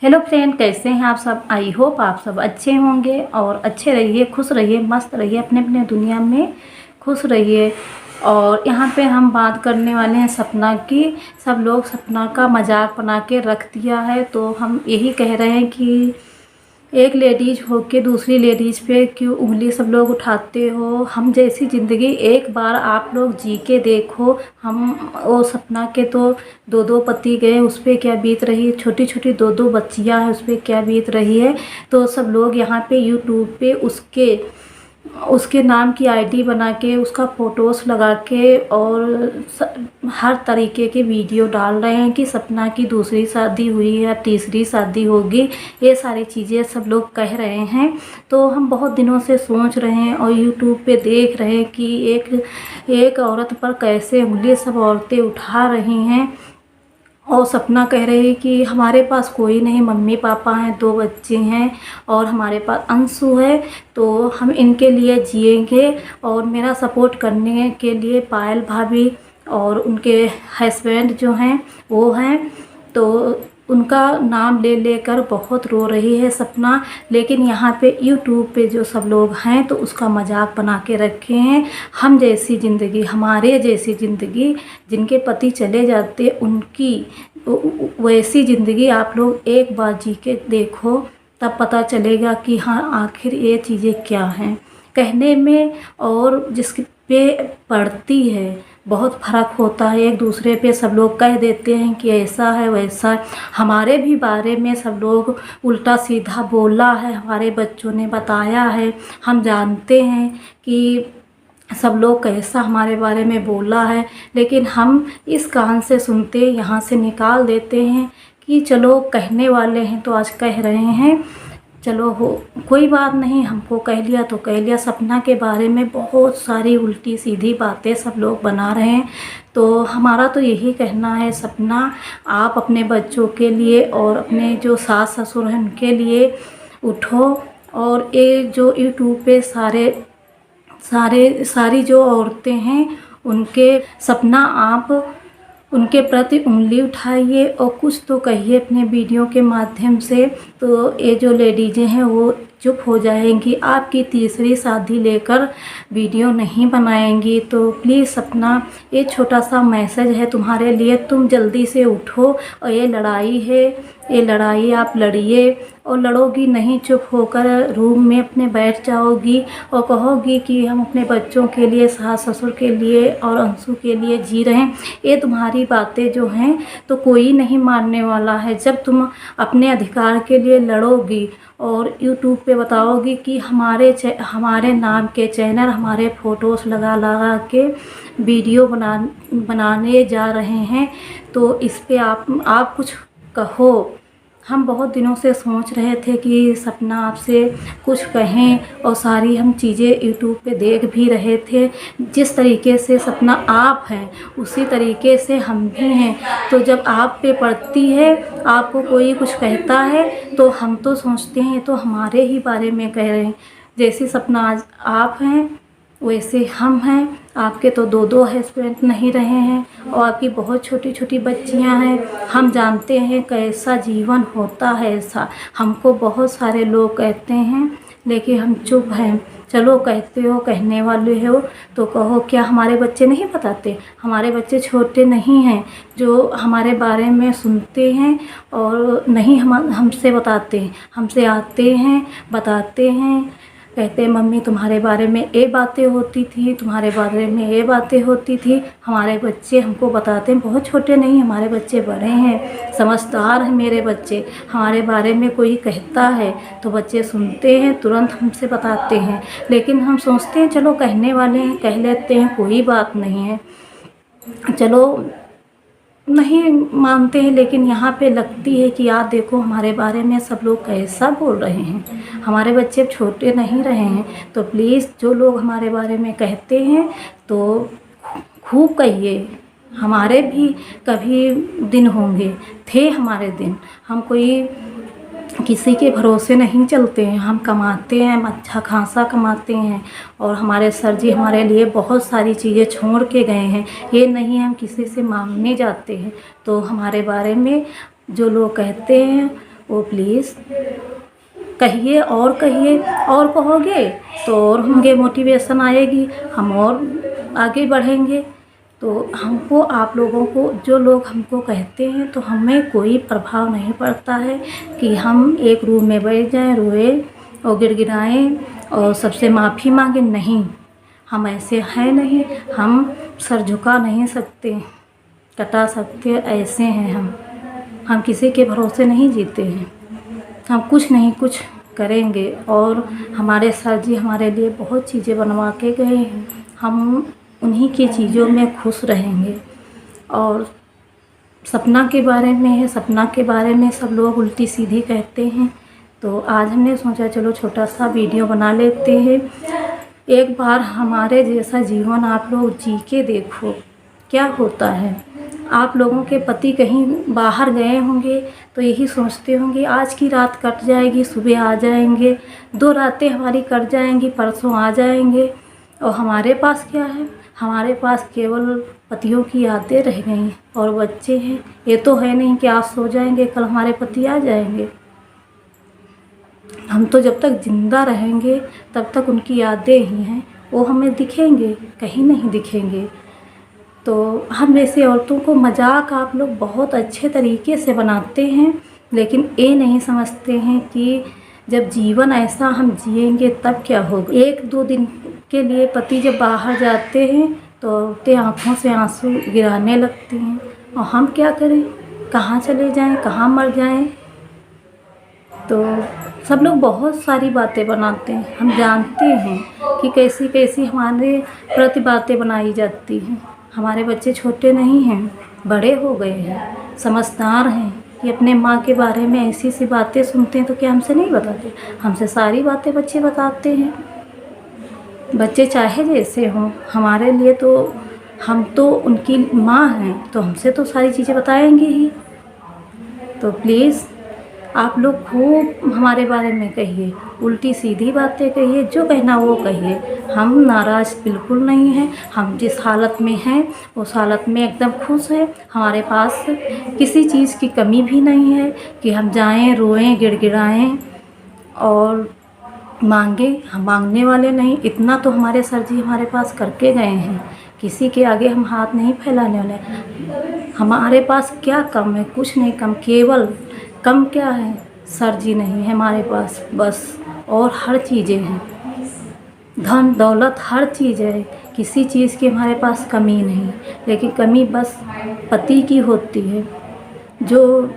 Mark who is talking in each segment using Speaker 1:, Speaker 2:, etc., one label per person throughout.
Speaker 1: Hello friend, कैसे हैं आप सब। आई होप आप सब अच्छे होंगे और अच्छे रहिए, खुश रहिए, मस्त रहिए, अपने अपने दुनिया में खुश रहिए। और यहाँ पे हम बात करने वाले हैं सपना की। सब लोग सपना का मजाक बना के रख दिया है, तो हम यही कह रहे हैं कि एक लेडीज होके दूसरी लेडीज पे क्यों उंगली सब लोग उठाते हो। हम जैसी ज़िंदगी एक बार आप लोग जी के देखो। हम वो सपना के तो दो दो पति गए, उस पर क्या बीत रही, छोटी छोटी दो दो बच्चियां हैं, उस पर क्या बीत रही है। तो सब लोग यहाँ पे यूट्यूब पे उसके उसके नाम की आईडी बना के उसका फ़ोटोज़ लगा के और हर तरीके के वीडियो डाल रहे हैं कि सपना की दूसरी शादी हुई या तीसरी शादी होगी। ये सारी चीज़ें सब लोग कह रहे हैं। तो हम बहुत दिनों से सोच रहे हैं और यूट्यूब पे देख रहे हैं कि एक औरत पर कैसे उंगली सब औरतें उठा रही हैं। और सपना कह रही है कि हमारे पास कोई नहीं, मम्मी पापा हैं, दो बच्चे हैं और हमारे पास अंशु है, तो हम इनके लिए जिएंगे। और मेरा सपोर्ट करने के लिए पायल भाभी और उनके हस्बैंड जो हैं वो हैं। तो उनका नाम ले लेकर बहुत रो रही है सपना। लेकिन यहाँ पे यूट्यूब पे जो सब लोग हैं तो उसका मजाक बना के रखे हैं। हम जैसी ज़िंदगी, हमारे जैसी ज़िंदगी, जिनके पति चले जाते उनकी वैसी ज़िंदगी आप लोग एक बार जी के देखो, तब पता चलेगा कि हाँ आखिर ये चीज़ें क्या हैं। कहने में और जिस पे पड़ती है बहुत फ़र्क होता है। एक दूसरे पे सब लोग कह देते हैं कि ऐसा है वैसा है। हमारे भी बारे में सब लोग उल्टा सीधा बोला है, हमारे बच्चों ने बताया है। हम जानते हैं कि सब लोग कैसा हमारे बारे में बोला है, लेकिन हम इस कान से सुनते यहाँ से निकाल देते हैं कि चलो कहने वाले हैं तो आज कह रहे हैं, चलो हो कोई बात नहीं, हमको कह लिया तो कह लिया। सपना के बारे में बहुत सारी उल्टी सीधी बातें सब लोग बना रहे हैं। तो हमारा तो यही कहना है, सपना आप अपने बच्चों के लिए और अपने जो सास ससुर हैं उनके लिए उठो। और ये जो यूट्यूब पे सारी जो औरतें हैं उनके सपना आप उनके प्रति उंगली उठाइए और कुछ तो कहिए अपने वीडियो के माध्यम से। तो ये जो लेडीज़ें हैं वो चुप हो जाएंगी, आपकी तीसरी शादी लेकर वीडियो नहीं बनाएंगी। तो प्लीज़ सपना, ये छोटा सा मैसेज है तुम्हारे लिए, तुम जल्दी से उठो। और ये लड़ाई है, ये लड़ाई आप लड़िए। और लड़ोगी नहीं, चुप होकर रूम में अपने बैठ जाओगी और कहोगी कि हम अपने बच्चों के लिए, सास ससुर के लिए और अंशु के लिए जी रहे हैं। ये तुम्हारी बातें जो हैं तो कोई नहीं मानने वाला है। जब तुम अपने अधिकार के लिए लड़ोगी और यूट्यूब पे बताओगी कि हमारे नाम के चैनल, हमारे फ़ोटोज़ लगा लगा के वीडियो बनाने जा रहे हैं, तो इस पे आप कुछ कहो। हम बहुत दिनों से सोच रहे थे कि सपना आपसे कुछ कहें और सारी हम चीज़ें यूट्यूब पे देख भी रहे थे। जिस तरीके से सपना आप हैं उसी तरीके से हम भी हैं। तो जब आप पे पड़ती है, आपको कोई कुछ कहता है तो हम तो सोचते हैं तो हमारे ही बारे में कह रहे हैं। जैसी सपना आज आप हैं वैसे हम हैं। आपके तो दो दो हस्बैंड नहीं रहे हैं और आपकी बहुत छोटी छोटी बच्चियां हैं। हम जानते हैं कैसा जीवन होता है ऐसा। हमको बहुत सारे लोग कहते हैं लेकिन हम चुप हैं। चलो कहते हो, कहने वाले हो तो कहो। क्या हमारे बच्चे नहीं बताते? हमारे बच्चे छोटे नहीं हैं जो हमारे बारे में सुनते हैं और नहीं हमसे बताते हैं। हमसे आते हैं, बताते हैं, कहते हैं मम्मी तुम्हारे बारे में ये बातें होती थी, तुम्हारे बारे में ये बातें होती थी। हमारे बच्चे हमको बताते हैं, बहुत छोटे नहीं, हमारे बच्चे बड़े हैं, समझदार हैं मेरे बच्चे। हमारे बारे में कोई कहता है तो बच्चे सुनते हैं, तुरंत हमसे बताते हैं। लेकिन हम सोचते हैं चलो कहने वाले हैं, कह लेते हैं, कोई बात नहीं है, चलो नहीं मानते हैं। लेकिन यहाँ पे लगती है कि यार देखो हमारे बारे में सब लोग कैसा बोल रहे हैं। हमारे बच्चे छोटे नहीं रहे हैं। तो प्लीज़ जो लोग हमारे बारे में कहते हैं तो खूब कहिए। हमारे भी कभी दिन होंगे, थे हमारे दिन। हम कोई किसी के भरोसे नहीं चलते हैं। हम कमाते हैं, हम अच्छा खासा कमाते हैं और हमारे सर जी हमारे लिए बहुत सारी चीज़ें छोड़ के गए हैं। ये नहीं हम किसी से मांगने जाते हैं। तो हमारे बारे में जो लोग कहते हैं वो प्लीज़ कहिए, और कहिए, और कहोगे तो और होंगे मोटिवेशन आएगी, हम और आगे बढ़ेंगे। तो हमको, आप लोगों को, जो लोग हमको कहते हैं, तो हमें कोई प्रभाव नहीं पड़ता है कि हम एक रूम में बैठ जाएं, रोएं और गिड़गिड़ाएं और सबसे माफ़ी मांगें। नहीं, हम ऐसे हैं नहीं, हम सर झुका नहीं सकते, कटा सकते, ऐसे हैं हम किसी के भरोसे नहीं जीते हैं। हम कुछ नहीं कुछ करेंगे, और हमारे सर जी हमारे लिए बहुत चीज़ें बनवा के गए हैं, हम उन्हीं की चीज़ों में खुश रहेंगे। और सपना के बारे में है, सपना के बारे में सब लोग उल्टी सीधी कहते हैं, तो आज हमने सोचा चलो छोटा सा वीडियो बना लेते हैं। एक बार हमारे जैसा जीवन आप लोग जी के देखो क्या होता है। आप लोगों के पति कहीं बाहर गए होंगे तो यही सोचते होंगे आज की रात कट जाएगी, सुबह आ जाएंगे, 2 रातें हमारी कट जाएंगी, परसों आ जाएंगे। और हमारे पास क्या है, हमारे पास केवल पतियों की यादें रह गई और बच्चे हैं। ये तो है नहीं कि आज सो जाएंगे कल हमारे पति आ जाएंगे। हम तो जब तक ज़िंदा रहेंगे तब तक उनकी यादें ही हैं, वो हमें दिखेंगे, कहीं नहीं दिखेंगे। तो हम जैसे औरतों को मजाक आप लोग बहुत अच्छे तरीके से बनाते हैं, लेकिन ये नहीं समझते हैं कि जब जीवन ऐसा हम जिएंगे तब क्या होगा। 1-2 दिन के लिए पति जब बाहर जाते हैं तो औरतें आँखों से आंसू गिराने लगती हैं, और हम क्या करें, कहाँ चले जाएं, कहाँ मर जाएं। तो सब लोग बहुत सारी बातें बनाते हैं, हम जानते हैं कि कैसी कैसी हमारे प्रति बातें बनाई जाती हैं। हमारे बच्चे छोटे नहीं हैं, बड़े हो गए हैं, समझदार हैं, कि अपने माँ के बारे में ऐसी सी बातें सुनते हैं तो क्या हमसे नहीं बताते, हमसे सारी बातें बच्चे बताते हैं। बच्चे चाहे जैसे हों, हमारे लिए तो, हम तो उनकी माँ हैं, तो हमसे तो सारी चीज़ें बताएंगे ही। तो प्लीज़ आप लोग खूब हमारे बारे में कहिए, उल्टी सीधी बातें कहिए, जो कहना वो कहिए। हम नाराज़ बिल्कुल नहीं हैं, हम जिस हालत में हैं उस हालत में एकदम खुश हैं। हमारे पास किसी चीज़ की कमी भी नहीं है कि हम जाएं, रोएं, गिड़गिड़ाएं और मांगे। हम मांगने वाले नहीं, इतना तो हमारे सर जी हमारे पास करके गए हैं, किसी के आगे हम हाथ नहीं फैलाने वाले। हमारे पास क्या कम है, कुछ नहीं कम, केवल कम क्या है, सर जी नहीं है हमारे पास बस, और हर चीज़ें हैं, धन दौलत हर चीज़ है, किसी चीज़ की हमारे पास कमी नहीं। लेकिन कमी बस पति की होती है। जो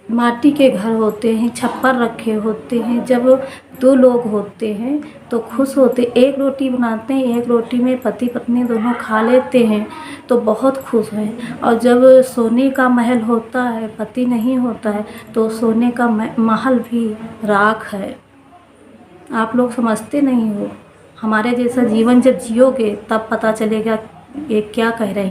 Speaker 1: माटी के घर होते हैं, छप्पर रखे होते हैं, जब 2 लोग होते हैं तो खुश होते, एक रोटी बनाते हैं, एक रोटी में पति पत्नी दोनों खा लेते हैं तो बहुत खुश हैं। और जब सोने का महल होता है, पति नहीं होता है, तो सोने का महल भी राख है। आप लोग समझते नहीं हो। हमारे जैसा जीवन जब जियोगे तब पता चलेगा ये क्या कह रहे हैं।